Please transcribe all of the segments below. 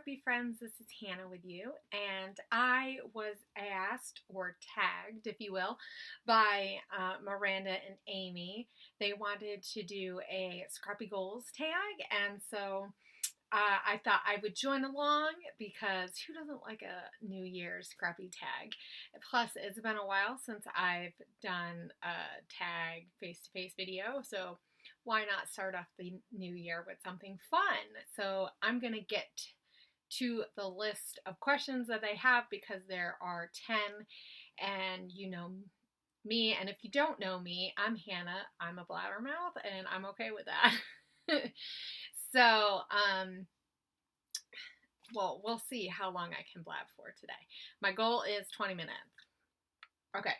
Scrappy friends, this is Hannah with you, and I was asked, or tagged, if you will, by Miranda and Amy. They wanted to do a Scrappy Goals tag, and so I thought I would join along because who doesn't like a New Year's Scrappy tag? Plus, it's been a while since I've done a tag face-to-face video, so why not start off the new year with something fun? So I'm going to get to the list of questions that they have because there are 10, and you know me, and if you don't know me, I'm Hannah. I'm a blabbermouth, and I'm okay with that. So, well, we'll see how long I can blab for today. My goal is 20 minutes. Okay,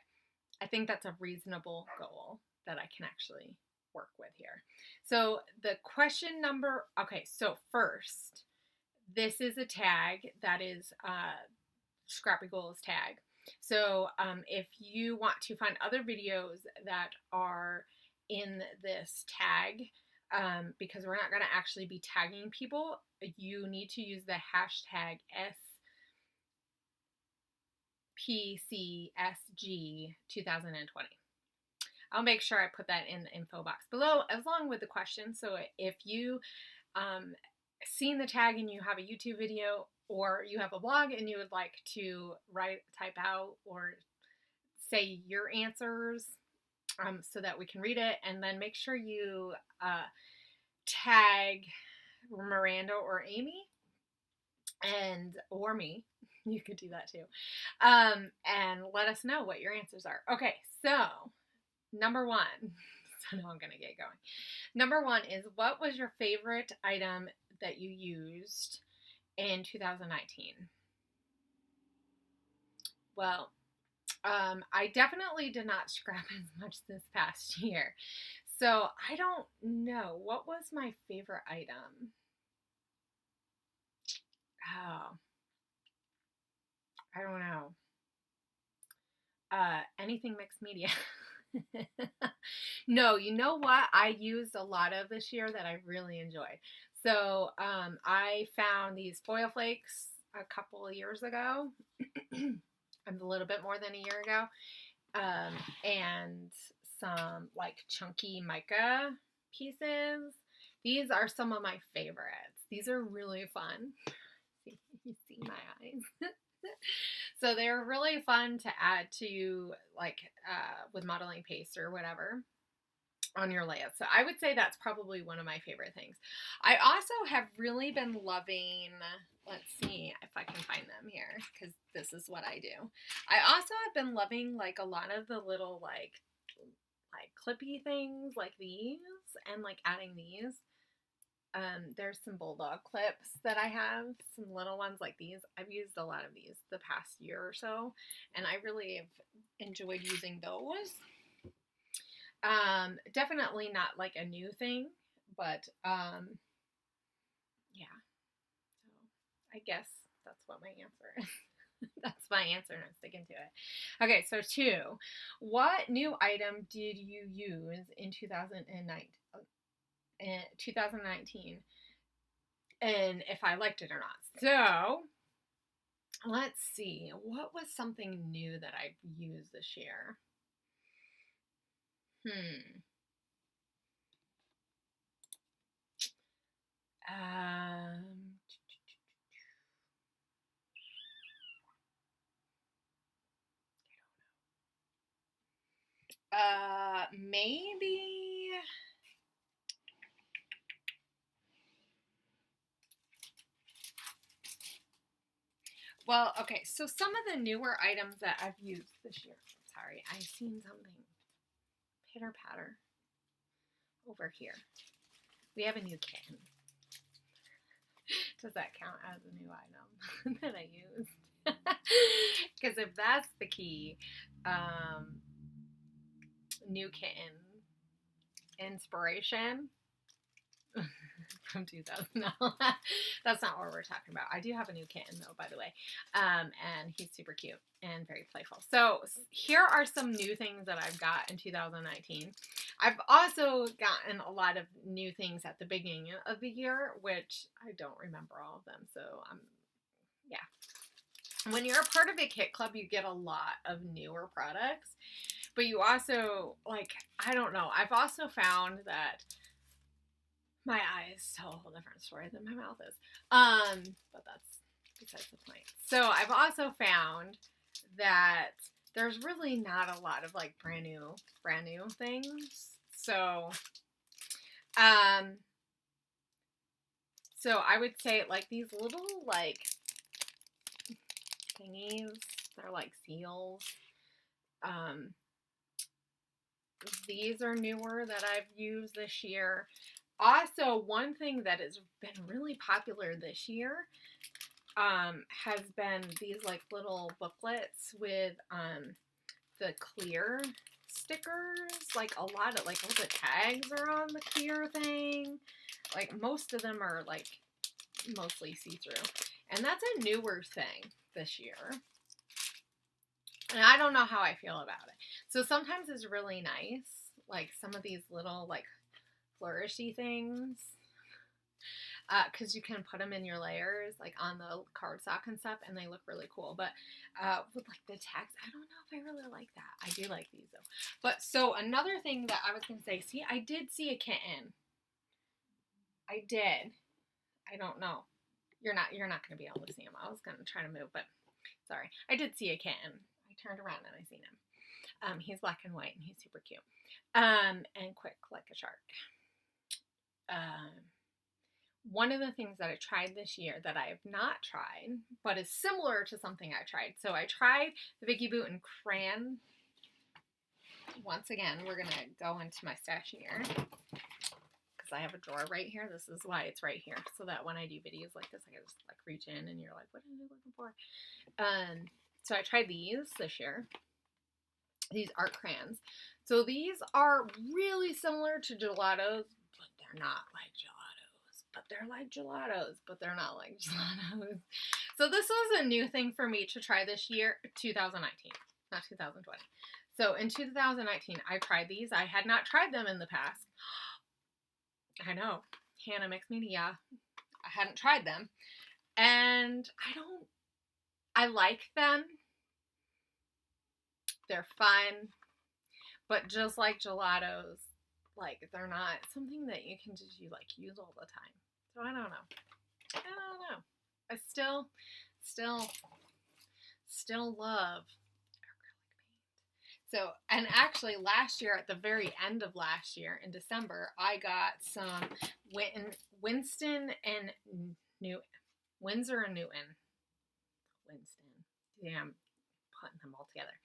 I think that's a reasonable goal that I can actually work with here. So the question number, okay, so first, this is a tag that is Scrappy Goals tag. So if you want to find other videos that are in this tag, because we're not going to actually be tagging people, you need to use the hashtag SPCSG2020. I'll make sure I put that in the info box below, along with the question. So if you seen the tag and you have a YouTube video, or you have a blog and you would like to type out or say your answers so that we can read it, and then make sure you tag Miranda or Amy, or me. You could do that too. And let us know what your answers are. Okay, so number one. So now I'm going to get going. Number one is, what was your favorite item that you used in 2019? Well, I definitely did not scrap as much this past year. So I don't know. What was my favorite item? Oh, I don't know. Anything mixed media. No, you know what I used a lot of this year that I really enjoyed? So I found these foil flakes a couple of years ago, a little bit more than a year ago, and some like chunky mica pieces. These are some of my favorites. These are really fun. You see my eyes. So they're really fun to add to, like, with modeling paste or whatever on your layout. So I would say that's probably one of my favorite things. I also have really been loving, let's see if I can find them here, because this is what I do. I also have been loving, like, a lot of the little, like clippy things like these, and, like, adding these. There's some bulldog clips that I have, some little ones like these. I've used a lot of these the past year or so, and I really have enjoyed using those. Definitely not like a new thing, but yeah. So I guess that's what my answer is. That's my answer, and I'm sticking to it. Okay, so 2. What new item did you use in 2019, and if I liked it or not? So let's see, what was something new that I used this year? Maybe. Well, okay, so some of the newer items that I've used this year. Sorry, I've seen something pitter patter over here. We have a new kitten. Does that count as a new item that I used? Because if that's the key, new kitten inspiration. from 2000. No, that's not what we're talking about. I do have a new kitten though, by the way, and he's super cute and very playful. So here are some new things that I've got in 2019. I've also gotten a lot of new things at the beginning of the year, which I don't remember all of them. So yeah. When you're a part of a kit club, you get a lot of newer products, but you also, like, I don't know. I've also found that my eyes tell a whole different story than my mouth is. But that's besides the point. So I've also found that there's really not a lot of like brand new things. So I would say like these little like thingies, they're like seals. These are newer that I've used this year. Also, one thing that has been really popular this year has been these like little booklets with the clear stickers. Like a lot of like all the tags are on the clear thing. Like most of them are like mostly see-through. And that's a newer thing this year. And I don't know how I feel about it. So sometimes it's really nice. Like some of these little like flourishy things. Because you can put them in your layers, like on the cardstock and stuff, and they look really cool. But with like the tags, I don't know if I really like that. I do like these though. But so another thing that I was gonna say, see, I did see a kitten. I did. I don't know. You're not gonna be able to see him. I was gonna try to move, but sorry. I did see a kitten. I turned around and I seen him. He's black and white and he's super cute. And quick like a shark. One of the things that I tried this year that I have not tried, but is similar to something I tried. So I tried the Vicky Bouton crayon. Once again, we're going to go into my stash here because I have a drawer right here. This is why it's right here. So that when I do videos like this, I can just like reach in and you're like, what are you looking for? So I tried these this year. These art crayons. So these are really similar to gelatos, but they're not like gelatos. But they're like gelatos, but they're not like gelatos. So this was a new thing for me to try this year, 2019, not 2020. So in 2019, I tried these. I had not tried them in the past. I know, Hannah Mixed Media. I hadn't tried them. And I like them. They're fun. But just like gelatos, like they're not something that you can just use all the time. So I don't know. I still love acrylic paint. So, and actually last year, at the very end of last year in December, I got some Winston and Newton. Windsor and Newton. Winston. Yeah, I'm putting them all together.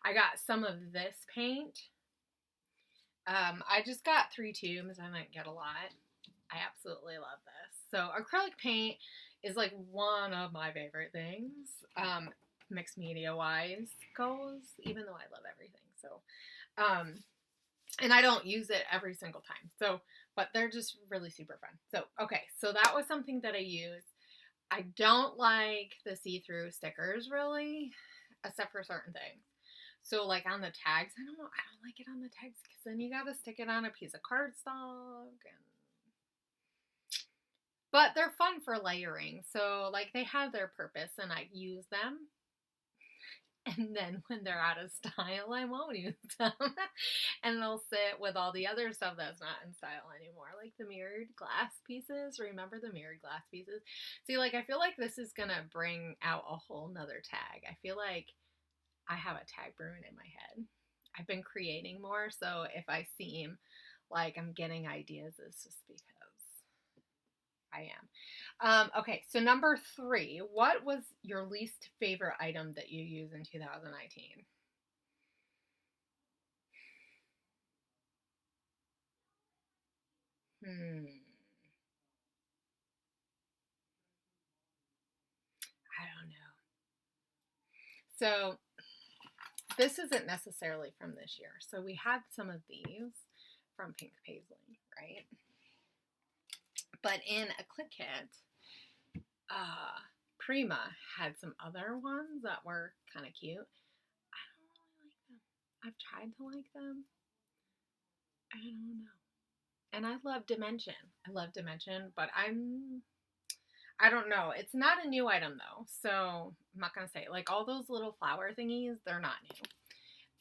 I got some of this paint. I just got 3 tubes. I didn't get a lot. I absolutely love this. So acrylic paint is like one of my favorite things, mixed media wise goes, even though I love everything. So, and I don't use it every single time. So, but they're just really super fun. So, okay. So that was something that I used. I don't like the see-through stickers really, except for certain things. So like on the tags, I don't know, I don't like it on the tags because then you gotta stick it on a piece of cardstock but they're fun for layering. So like they have their purpose and I use them. And then when they're out of style, I won't use them. And they'll sit with all the other stuff that's not in style anymore. Like the mirrored glass pieces. Remember the mirrored glass pieces? See, like I feel like this is gonna bring out a whole nother tag. I feel like I have a tag brewing in my head. I've been creating more, so if I seem like I'm getting ideas, it's just because I am. Okay, so number 3, what was your least favorite item that you used in 2019? I don't know. So this isn't necessarily from this year. So we had some of these from Pink Paisley, right? But in a Click Kit, Prima had some other ones that were kind of cute. I don't really like them. I've tried to like them. I don't know. And I love Dimension. But I don't know. It's not a new item though, so I'm not gonna say. Like all those little flower thingies, they're not new.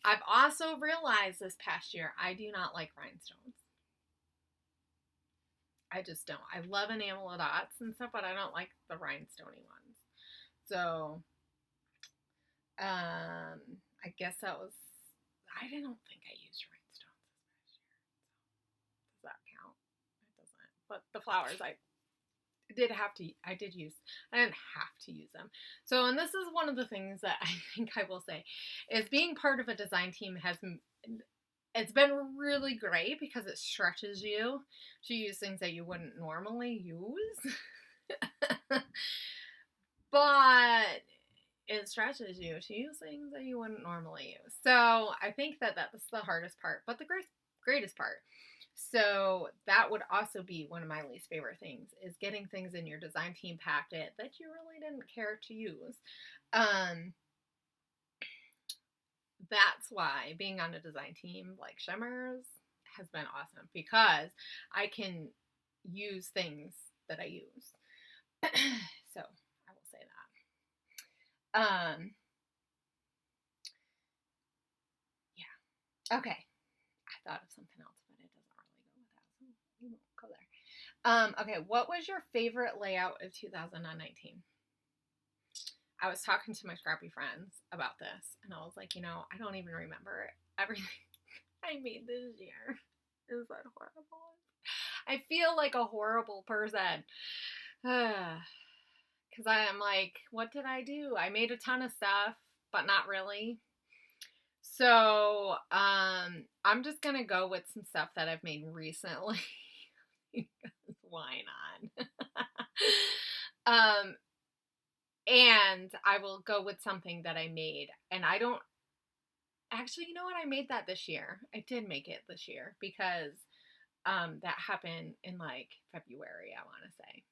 I've also realized this past year I do not like rhinestones. I just don't. I love enamel dots and stuff, but I don't like the rhinestoney ones. So, I guess that was. I didn't think I used rhinestones this past year. Does that count? It doesn't. But the flowers, I did have to. I did use. I didn't have to use them. So, and this is one of the things that I think I will say is being part of a design team has. It's been really great because it stretches you to use things that you wouldn't normally use. But it stretches you to use things that you wouldn't normally use. So I think that that's the hardest part, but the greatest part. So that would also be one of my least favorite things is getting things in your design team packet that you really didn't care to use. That's why being on a design team like Shimmers has been awesome because I can use things that I use. So I will say that. Yeah. Okay. I thought of something else, but it doesn't really go with that, so we won't go there. Okay. What was your favorite layout of 2019? I was talking to my Scrappy friends about this, and I was like, I don't even remember everything I made this year. Is that horrible? I feel like a horrible person. Because I am like, what did I do? I made a ton of stuff, but not really. So, I'm just going to go with some stuff that I've made recently. Why not? And I will go with something that I made. And I don't actually, you know what? I made that this year. I did make it this year because that happened in like February, I want to say.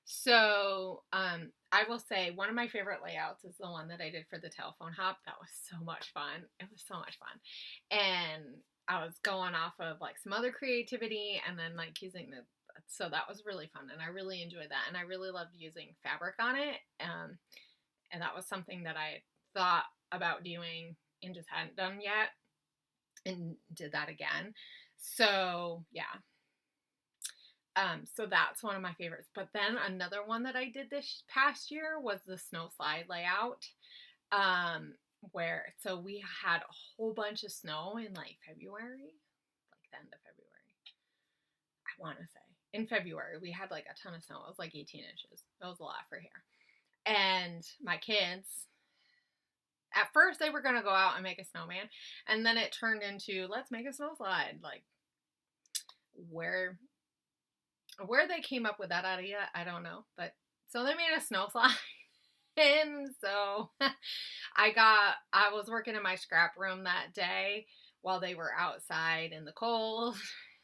So I will say one of my favorite layouts is the one that I did for the telephone hop. That was so much fun. It was so much fun. And I was going off of like some other creativity and then like using so that was really fun, and I really enjoyed that, and I really loved using fabric on it, and that was something that I thought about doing and just hadn't done yet, and did that again. So yeah, so that's one of my favorites. But then another one that I did this past year was the snow slide layout, where so we had a whole bunch of snow in like February, like the end of February, I want to say. In February, we had like a ton of snow. It was like 18 inches. That was a lot for here. And my kids, at first they were going to go out and make a snowman. And then it turned into, let's make a snow slide. Like, where they came up with that idea, I don't know. But, so they made a snow slide. And so I was working in my scrap room that day while they were outside in the cold,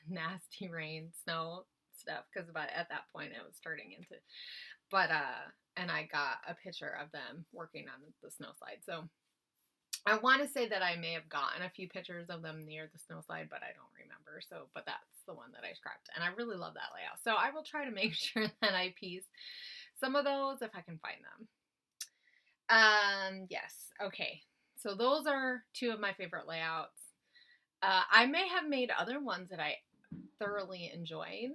nasty rain, snow stuff, because at that point it was turning into, and I got a picture of them working on the snow slide. So I want to say that I may have gotten a few pictures of them near the snow slide, but I don't remember. So, but that's the one that I scrapped, and I really love that layout. So I will try to make sure that I piece some of those if I can find them. Yes. Okay. So those are two of my favorite layouts. I may have made other ones that I thoroughly enjoyed.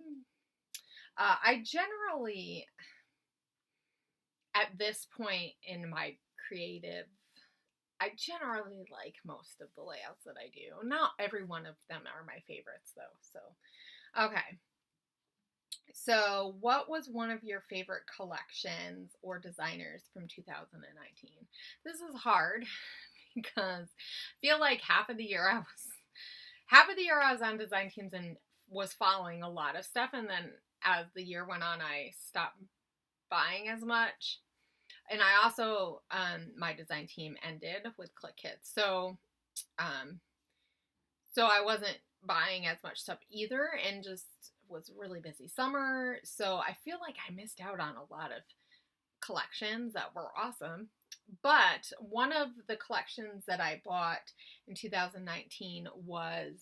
I generally, at this point in my creative, I generally like most of the layouts that I do. Not every one of them are my favorites, though. So, okay. So, what was one of your favorite collections or designers from 2019? This is hard because I feel like half of the year I was on design teams and was following a lot of stuff, and then as the year went on, I stopped buying as much. And I also, my design team ended with Click Kits. So I wasn't buying as much stuff either. And just was really busy summer, so I feel like I missed out on a lot of collections that were awesome. But one of the collections that I bought in 2019 was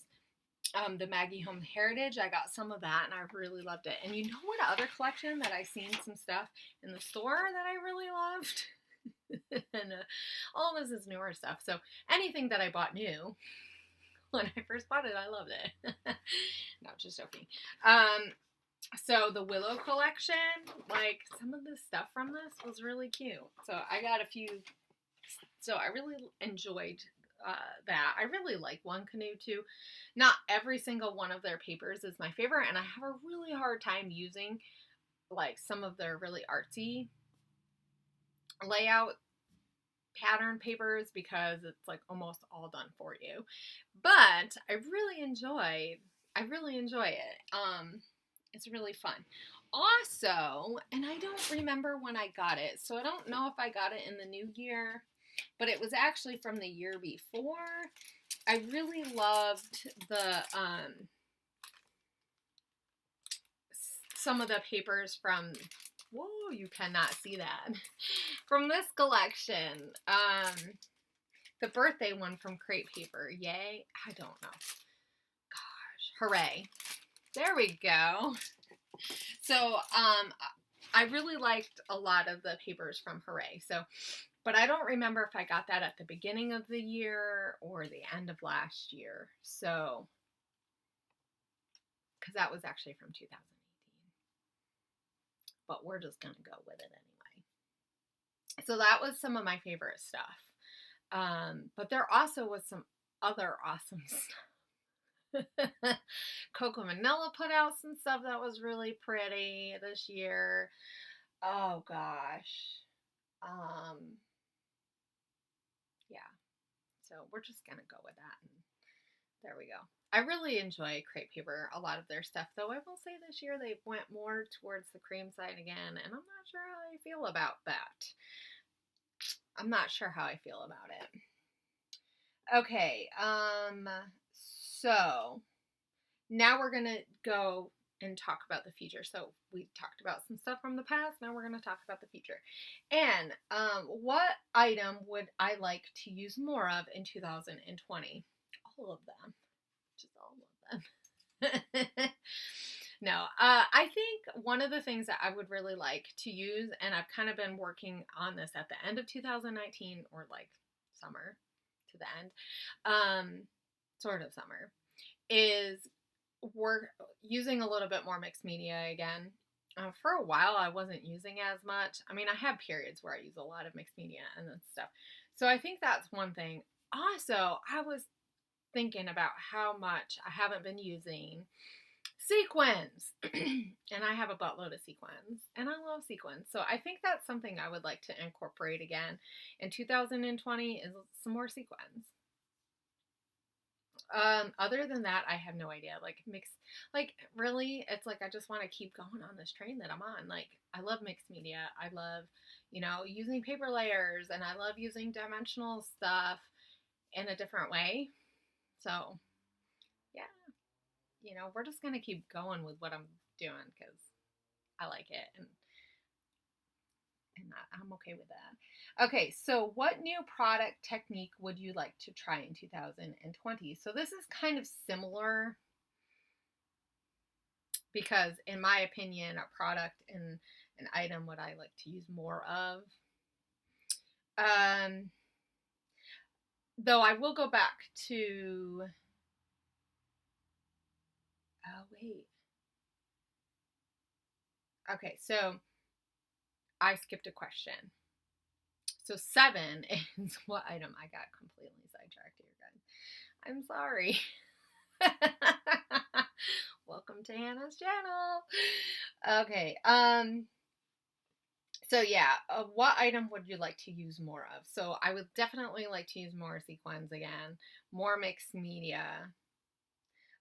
the Maggie Home Heritage. I got some of that and I really loved it. And you know what other collection that I seen some stuff in the store that I really loved? And all of this is newer stuff. So anything that I bought new, when I first bought it, I loved it. No, just joking. So the Willow collection, like some of the stuff from this was really cute. So I got a few. So I really enjoyed that. I really like One Canoe too. Not every single one of their papers is my favorite, and I have a really hard time using like some of their really artsy layout pattern papers because it's like almost all done for you. But I really enjoy it. It's really fun. Also, and I don't remember when I got it, so I don't know if I got it in the new year, but it was actually from the year before. I really loved the some of the papers from, whoa, you cannot see that, from this collection. The birthday one from Crepe Paper. Yay. I don't know. Gosh. Hooray. There we go. So, I really liked a lot of the papers from Hooray. So, but I don't remember if I got that at the beginning of the year or the end of last year. So, because that was actually from 2018. But we're just going to go with it anyway. So that was some of my favorite stuff. But there also was some other awesome stuff. Coco Manila put out some stuff that was really pretty this year. Oh gosh. Yeah. So we're just gonna go with that, and there we go. I really enjoy Crepe Paper, a lot of their stuff, though I will say this year they went more towards the cream side again, and I'm not sure how I feel about that. I'm not sure how I feel about it. Okay, so now we're gonna go and talk about the future. So we talked about some stuff from the past. Now we're going to talk about the future. And what item would I like to use more of in 2020? All of them. Just all of them. No, I think one of the things that I would really like to use, and I've kind of been working on this at the end of 2019, or like summer to the end, sort of summer, is we're using a little bit more mixed media again. For a while, I wasn't using as much. I mean, I have periods where I use a lot of mixed media and stuff. So I think that's one thing. Also, I was thinking about how much I haven't been using sequins. And I have a buttload of sequins. And I love sequins. So I think that's something I would like to incorporate again in 2020 is some more sequins. Other than that, I have no idea. Really, it's like I just want to keep going on this train that I'm on. Like, I love mixed media. I love, using paper layers, and I love using dimensional stuff in a different way. So, yeah, we're just gonna keep going with what I'm doing because I like it, and I'm okay with that. Okay, so what new product technique would you like to try in 2020? So this is kind of similar because, in my opinion, a product and an item would I like to use more of. Though I will go back to... Oh, wait. Okay, so I skipped a question. So 7 is what item. I got completely sidetracked here, guys. I'm sorry. Welcome to Hannah's channel. Okay. So yeah, what item would you like to use more of? So I would definitely like to use more sequins again, more mixed media.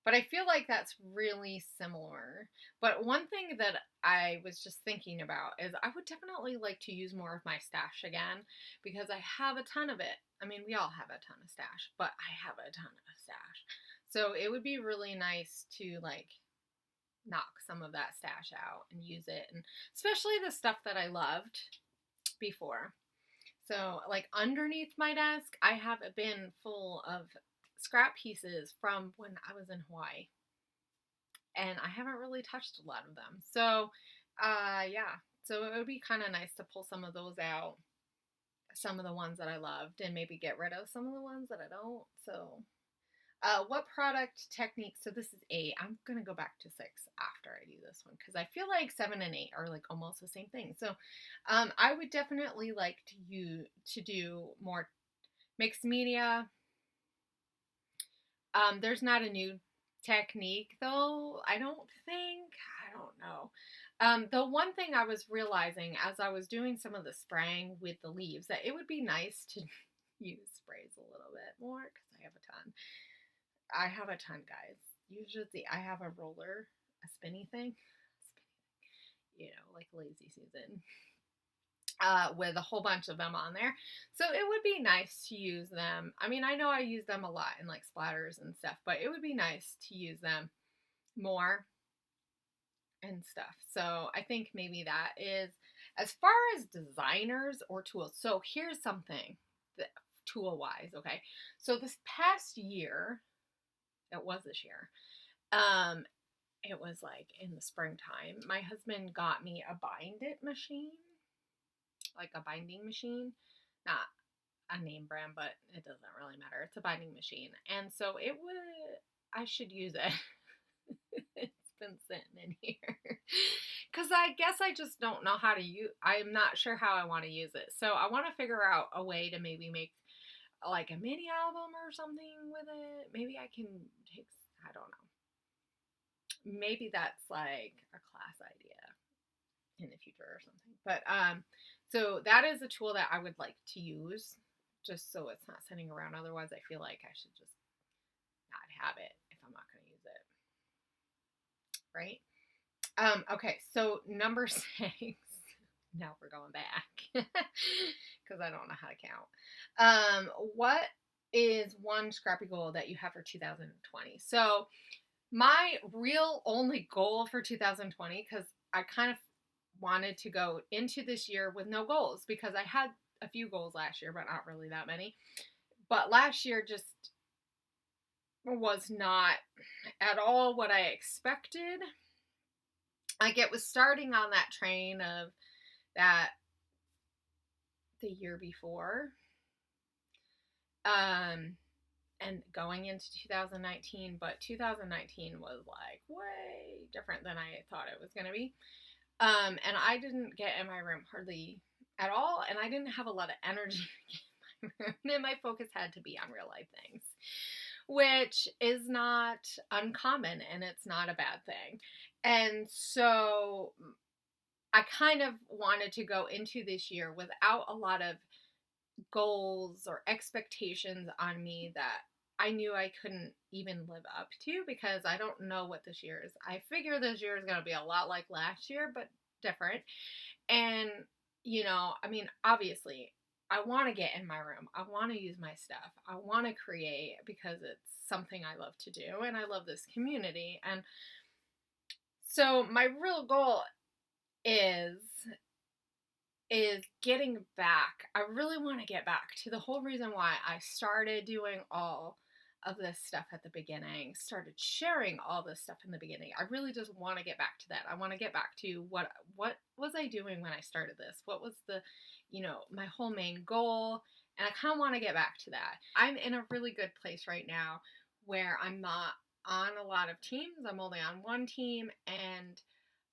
But I feel like that's really similar. But one thing that I was just thinking about is I would definitely like to use more of my stash again because I have a ton of it. I mean, we all have a ton of stash, but I have a ton of stash. So it would be really nice to knock some of that stash out and use it, and especially the stuff that I loved before. So, like underneath my desk, I have a bin full of scrap pieces from when I was in Hawaii, and I haven't really touched a lot of them. So, yeah. So it would be kind of nice to pull some of those out, some of the ones that I loved, and maybe get rid of some of the ones that I don't. So, what product techniques? So this is 8. I'm gonna go back to 6 after I do this one because I feel like 7 and 8 are like almost the same thing. So, I would definitely like to do more mixed media. There's not a new technique though. I don't think. I don't know. The one thing I was realizing as I was doing some of the spraying with the leaves that it would be nice to use sprays a little bit more because I have a ton. I have a ton, guys. Usually I have a roller, a spinny thing, like lazy Susan, with a whole bunch of them on there. So it would be nice to use them. I mean, I know I use them a lot in like splatters and stuff, but it would be nice to use them more and stuff. So I think maybe that is as far as designers or tools. So here's something that tool wise, okay? So this past year, it was this year, it was like in the springtime, my husband got me a bind it machine, like a binding machine, not a name brand, but it doesn't really matter. It's a binding machine. And so I should use it. It's been sitting in here because I guess I just don't know how to I'm not sure how I want to use it. So I want to figure out a way to maybe make like a mini album or something with it. Maybe I can take, I don't know. Maybe that's like a class idea in the future or something. But so that is a tool that I would like to use just so it's not sitting around. Otherwise, I feel like I should just not have it if I'm not going to use it. Right? Okay, so number 6. Now we're going back because I don't know how to count. What is one scrappy goal that you have for 2020? So my real only goal for 2020, because I kind of wanted to go into this year with no goals because I had a few goals last year, but not really that many. But last year just was not at all what I expected. Like it was starting on that train of that the year before. And going into 2019, but 2019 was like way different than I thought it was going to be. And I didn't get in my room hardly at all, and I didn't have a lot of energy in my room, and my focus had to be on real life things, which is not uncommon, and it's not a bad thing. And so I kind of wanted to go into this year without a lot of goals or expectations on me that I knew I couldn't even live up to because I don't know what this year is. I figure this year is going to be a lot like last year, but different. And, I mean, obviously, I want to get in my room. I want to use my stuff. I want to create because it's something I love to do and I love this community. And so my real goal is getting back. I really want to get back to the whole reason why I started doing all of this stuff at the beginning, started sharing all this stuff in the beginning. I really just want to get back to that. I want to get back to what was I doing when I started this? What was the, my whole main goal? And I kind of want to get back to that. I'm in a really good place right now where I'm not on a lot of teams. I'm only on one team, and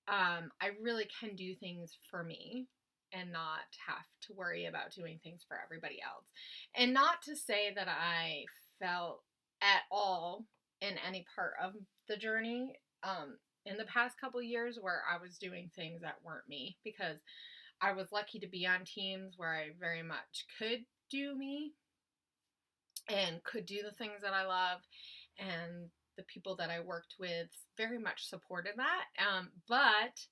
I really can do things for me and not have to worry about doing things for everybody else. And not to say that I felt at all in any part of the journey in the past couple years where I was doing things that weren't me, because I was lucky to be on teams where I very much could do me and could do the things that I love, and the people that I worked with very much supported that. But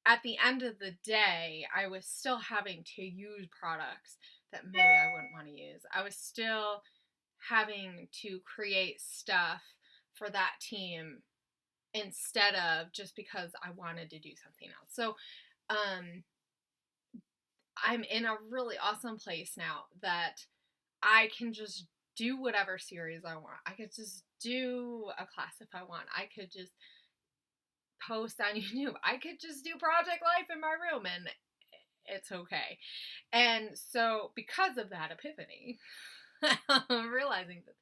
at the end of the day, I was still having to use products that maybe I wouldn't want to use. I was still having to create stuff for that team instead of just because I wanted to do something else. So, I'm in a really awesome place now that I can just do whatever series I want. I could just do a class if I want. I could just post on YouTube. I could just do project life in my room and it's okay. And so, because of that epiphany, I'm realizing that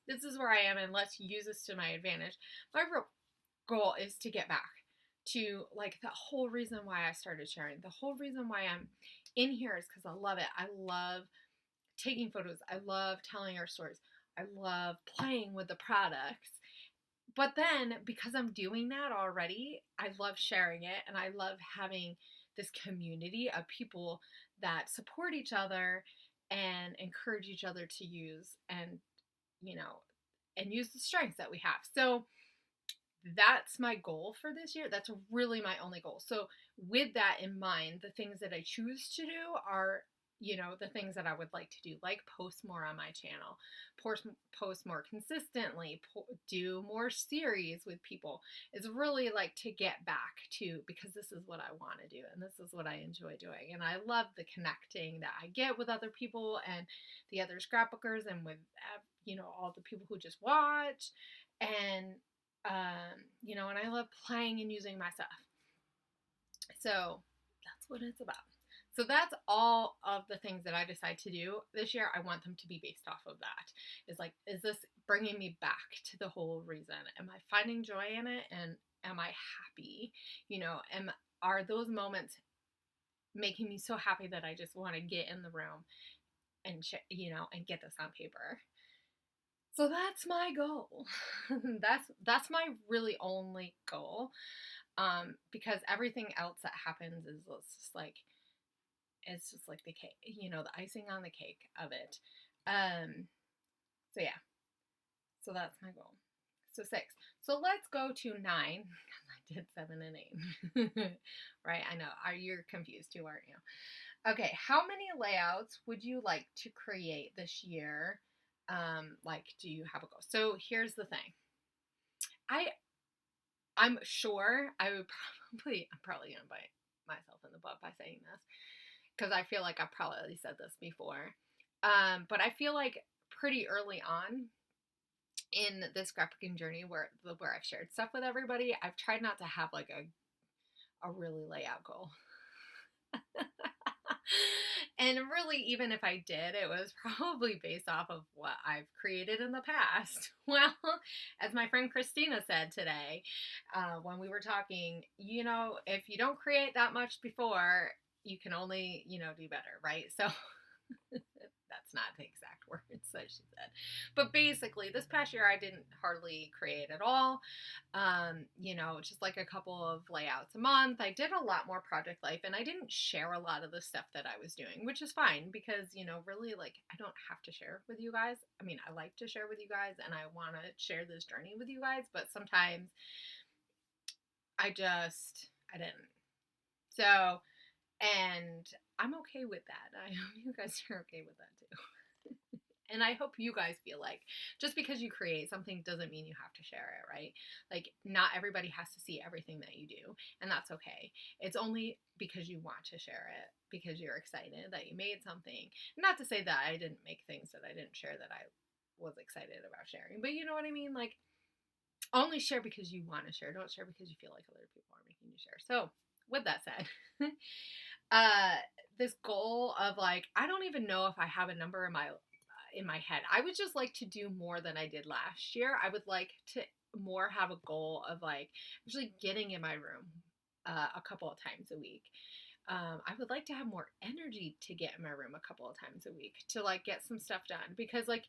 this is where I am and let's use this to my advantage. My real goal is to get back to like the whole reason why I started sharing. The whole reason why I'm in here is because I love it. I love taking photos. I love telling our stories. I love playing with the products. But then because I'm doing that already, I love sharing it and I love having this community of people that support each other and encourage each other to use and, you know, and use the strengths that we have. So that's my goal for this year. That's really my only goal. So with that in mind, the things that I choose to do are, you know, the things that I would like to do, like post more on my channel, post more consistently, do more series with people. It's really like to get back to, because this is what I want to do and this is what I enjoy doing. And I love the connecting that I get with other people and the other scrapbookers and with, you know, all the people who just watch. And you know, and I love playing and using my stuff. So that's what it's about. So that's all of the things that I decide to do this year. I want them to be based off of that. It's like, is this bringing me back to the whole reason? Am I finding joy in it? And am I happy? You know, are those moments making me so happy that I just want to get in the room and, you know, and get this on paper? So that's my goal. that's my really only goal. Because everything else that happens is just like, it's just like the cake, you know, the icing on the cake of it. So yeah, so that's my goal. So 6. So let's go to 9. I did 7 and 8. Right? I know. You're confused too, aren't you? Okay. How many layouts would you like to create this year? Like, do you have a goal? So here's the thing. I'm sure I would I'm probably going to bite myself in the butt by saying this because I feel like I've probably said this before. But I feel like pretty early on in this scrapbooking journey where I've shared stuff with everybody, I've tried not to have like a really layout goal. And really, even if I did, it was probably based off of what I've created in the past. Well, as my friend Christina said today, when we were talking, you know, if you don't create that much before, you can only, you know, do better, right? So that's not the exact words that she said. But basically, this past year, I didn't hardly create at all. You know, just like a couple of layouts a month. I did a lot more project life and I didn't share a lot of the stuff that I was doing, which is fine because, you know, really like I don't have to share with you guys. I mean, I like to share with you guys and I want to share this journey with you guys, but sometimes I didn't. So, and I'm okay with that. I hope you guys are okay with that too. And I hope you guys feel like just because you create something doesn't mean you have to share it, right? Like, not everybody has to see everything that you do, and that's okay. It's only because you want to share it, because you're excited that you made something. Not to say that I didn't make things that I didn't share that I was excited about sharing, but you know what I mean? Like, only share because you want to share. Don't share because you feel like other people are making you share. So, with that said, this goal of like, I don't even know if I have a number in my head. I would just like to do more than I did last year. I would like to more have a goal of like actually getting in my room a couple of times a week. I would like to have more energy to get in my room a couple of times a week to like get some stuff done, because like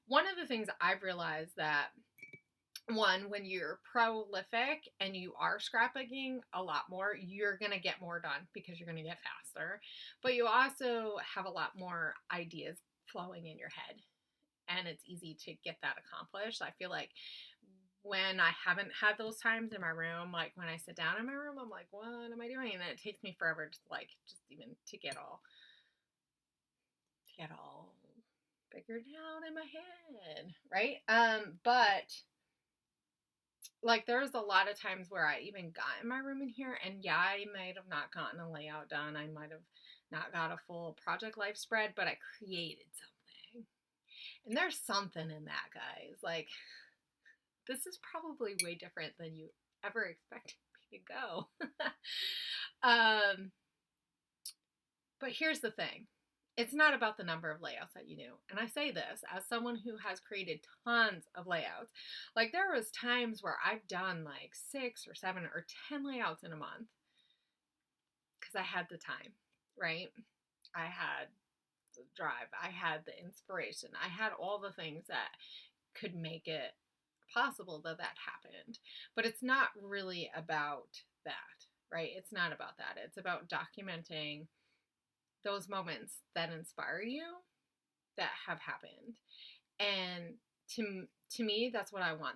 one of the things I've realized that when you're prolific and you are scrapbooking a lot more, you're going to get more done because you're going to get faster, but you also have a lot more ideas flowing in your head and it's easy to get that accomplished. I feel like when I haven't had those times in my room, like when I sit down in my room, I'm like, what am I doing? And it takes me forever to like, just even to get all figured out in my head. Right. But like there's a lot of times where I even got in my room in here, and yeah, I might have not gotten a layout done. I might have not got a full project life spread, but I created something. And there's something in that, guys. Like, this is probably way different than you ever expected me to go. But here's the thing. It's not about the number of layouts that you do. And I say this as someone who has created tons of layouts. Like there was times where I've done like 6 or 7 or 10 layouts in a month because I had the time, right? I had the drive. I had the inspiration. I had all the things that could make it possible that that happened. But it's not really about that, right? It's not about that. It's about documenting those moments that inspire you that have happened. And to me, that's what I want.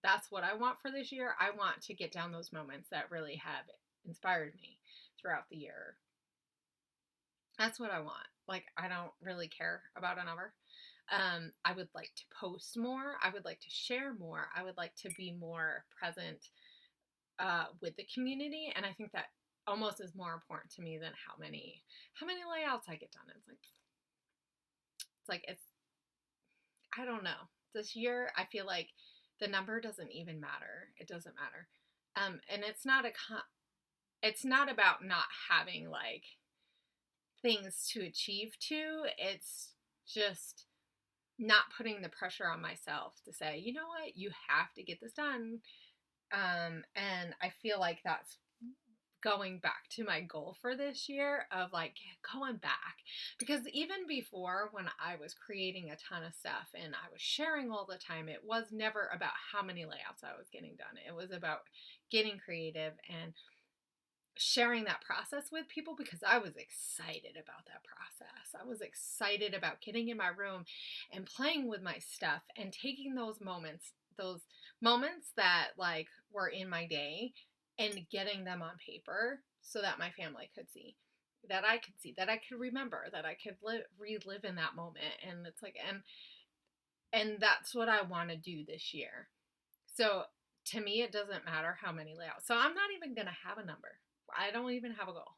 That's what I want for this year. I want to get down those moments that really have inspired me throughout the year. That's what I want. Like, I don't really care about a number. I would like to post more. I would like to share more. I would like to be more present with the community. And I think that almost is more important to me than how many layouts I get done. It's I don't know. This year, I feel like the number doesn't even matter. It doesn't matter. And it's not about not having like things to achieve to. It's just not putting the pressure on myself to say, you know what, you have to get this done. And I feel like that's going back to my goal for this year of like going back, because even before when I was creating a ton of stuff and I was sharing all the time, it was never about how many layouts I was getting done. It was about getting creative and sharing that process with people because I was excited about that process. I was excited about getting in my room and playing with my stuff and taking those moments that like were in my day and getting them on paper so that my family could see, that I could see, that I could remember, that I could relive in that moment. And it's like, and that's what I want to do this year. So to me, it doesn't matter how many layouts. So I'm not even going to have a number. I don't even have a goal.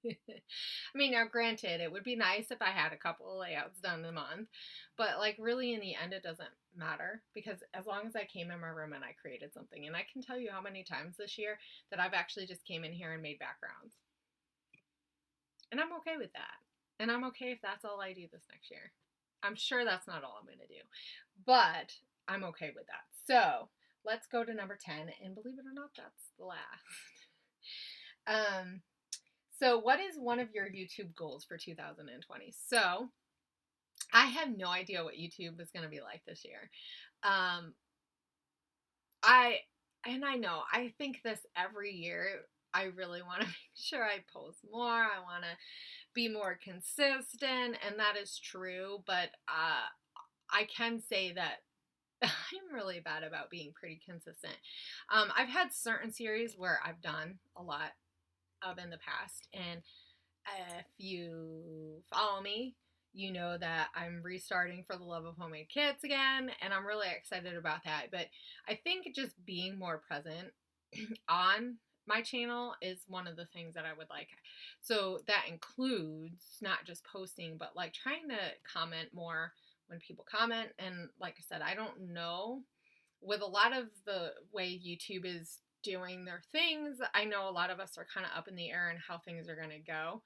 I mean, now granted, it would be nice if I had a couple of layouts done a month, but like really in the end, it doesn't matter because as long as I came in my room and I created something, and I can tell you how many times this year that I've actually just came in here and made backgrounds. And I'm okay with that. And I'm okay if that's all I do this next year. I'm sure that's not all I'm going to do, but I'm okay with that. So let's go to number 10, and believe it or not, that's the last. So what is one of your YouTube goals for 2020? So I have no idea what YouTube is going to be like this year. I know I think this every year. I really want to make sure I post more. I want to be more consistent, and that is true. But I can say that I'm really bad about being pretty consistent. I've had certain series where I've done a lot of in the past, and if you follow me, you know that I'm restarting For the Love of Homemade Kits again, and I'm really excited about that. But I think just being more present on my channel is one of the things that I would like. So that includes not just posting, but like trying to comment more when people comment. And like I said, I don't know, with a lot of the way YouTube is doing their things, I know a lot of us are kind of up in the air on how things are going to go.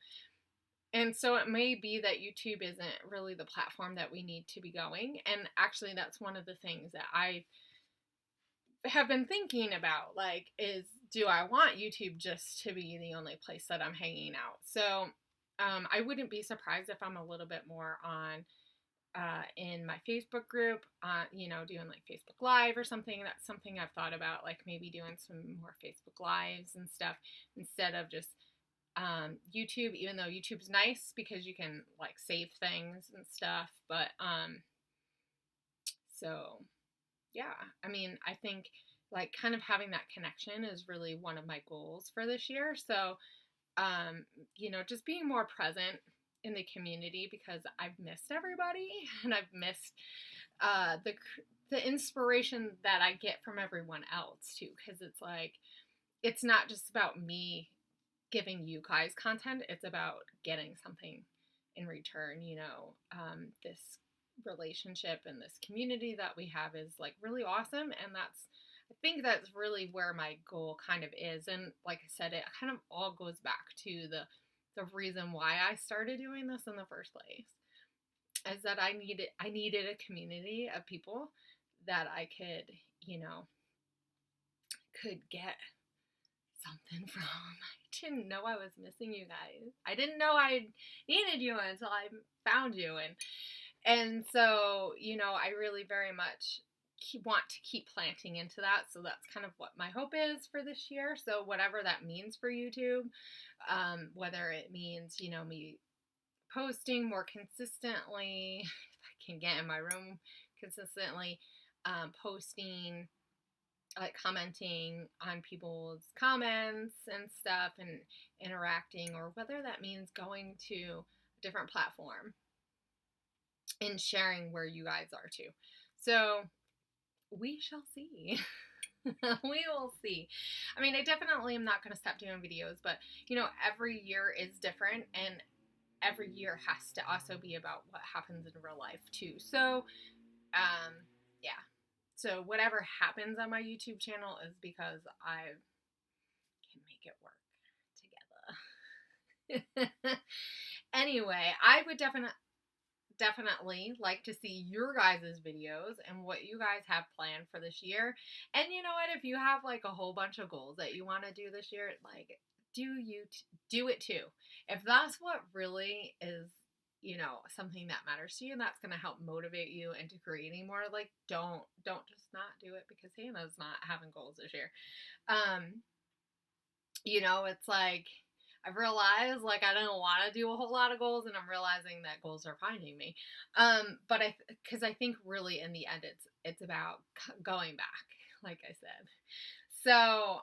And so it may be that YouTube isn't really the platform that we need to be going. And actually, that's one of the things that I have been thinking about, like, is do I want YouTube just to be the only place that I'm hanging out? So I wouldn't be surprised if I'm a little bit more on in my Facebook group, doing like Facebook Live or something. That's something I've thought about, like maybe doing some more Facebook Lives and stuff instead of just YouTube, even though YouTube's nice because you can like save things and stuff. But so yeah, I mean, I think like kind of having that connection is really one of my goals for this year. So, just being more present in the community because I've missed everybody and I've missed the inspiration that I get from everyone else too, because it's like, it's not just about me giving you guys content, it's about getting something in return. This relationship and this community that we have is like really awesome, and I think that's really where my goal kind of is. And like I said, it kind of all goes back to the reason why I started doing this in the first place, is that I needed a community of people that I could, could get something from. I didn't know I was missing you guys. I didn't know I needed you until I found you. And so, I really very much want to keep planting into that. So that's kind of what my hope is for this year. So whatever that means for YouTube, whether it means, me posting more consistently, if I can get in my room consistently, posting, like commenting on people's comments and stuff and interacting, or whether that means going to a different platform and sharing where you guys are too. So we shall see. We will see. I mean, I definitely am not going to stop doing videos, but every year is different, and every year has to also be about what happens in real life too. So, yeah. So whatever happens on my YouTube channel is because I can make it work together. Anyway, I would definitely like to see your guys' videos and what you guys have planned for this year. And you know what? If you have like a whole bunch of goals that you want to do this year, like do it too. If that's what really is, something that matters to you and that's going to help motivate you into creating more, like don't just not do it because Hannah's not having goals this year. It's like I've realized like I don't want to do a whole lot of goals, and I'm realizing that goals are finding me. But because I think really in the end it's about going back, like I said. So,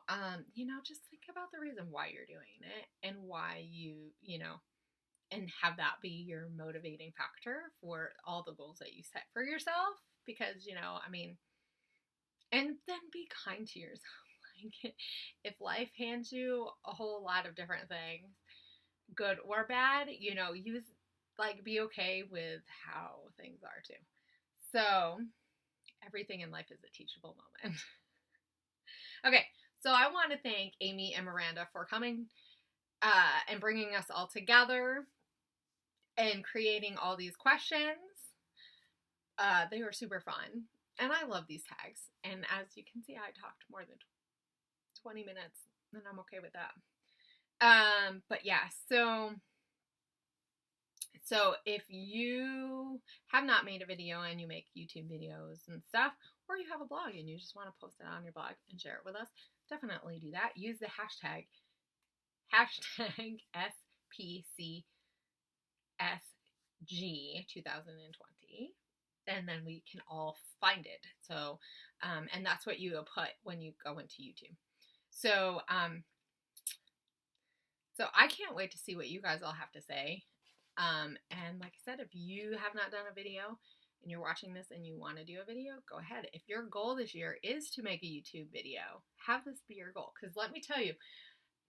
just think about the reason why you're doing it and why you and have that be your motivating factor for all the goals that you set for yourself. Because, and then be kind to yourself. Like, if life hands you a whole lot of different things, good or bad, be okay with how things are too. So, everything in life is a teachable moment. Okay, so I want to thank Amy and Miranda for coming and bringing us all together and creating all these questions. They were super fun, and I love these tags. And as you can see, I talked more than 20 minutes, and I'm okay with that. But yeah, so if you have not made a video and you make YouTube videos and stuff, or you have a blog and you just want to post it on your blog and share it with us, definitely do that. Use the hashtag SPCSG2020, and then we can all find it. So, and that's what you put when you go into YouTube. So, so I can't wait to see what you guys all have to say. And like I said, if you have not done a video and you're watching this and you want to do a video, go ahead. If your goal this year is to make a YouTube video, have this be your goal. Because let me tell you,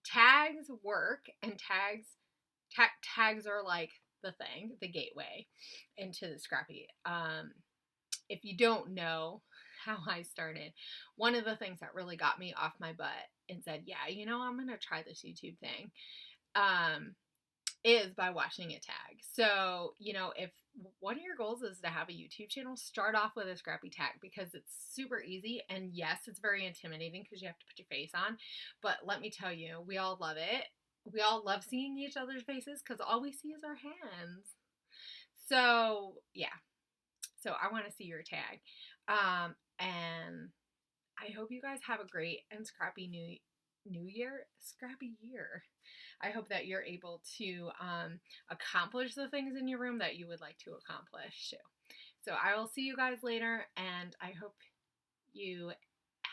tags work, and tags are like the thing, the gateway into the Scrappy. If you don't know how I started, one of the things that really got me off my butt and said, yeah, I'm going to try this YouTube thing, is by watching a tag. So, if one of your goals is to have a YouTube channel, start off with a Scrappy tag, because it's super easy. And yes, it's very intimidating because you have to put your face on. But let me tell you, we all love it. We all love seeing each other's faces because all we see is our hands. So, yeah. So I want to see your tag. And I hope you guys have a great and scrappy scrappy year. I hope that you're able to accomplish the things in your room that you would like to accomplish too. So I will see you guys later, and I hope you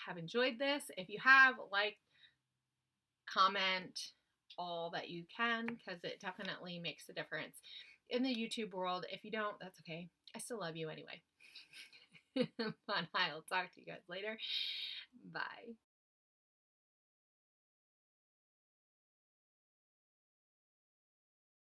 have enjoyed this. If you have, like, comment all that you can, because it definitely makes a difference in the YouTube world. If you don't, that's okay. I still love you anyway. But I'll talk to you guys later. Bye.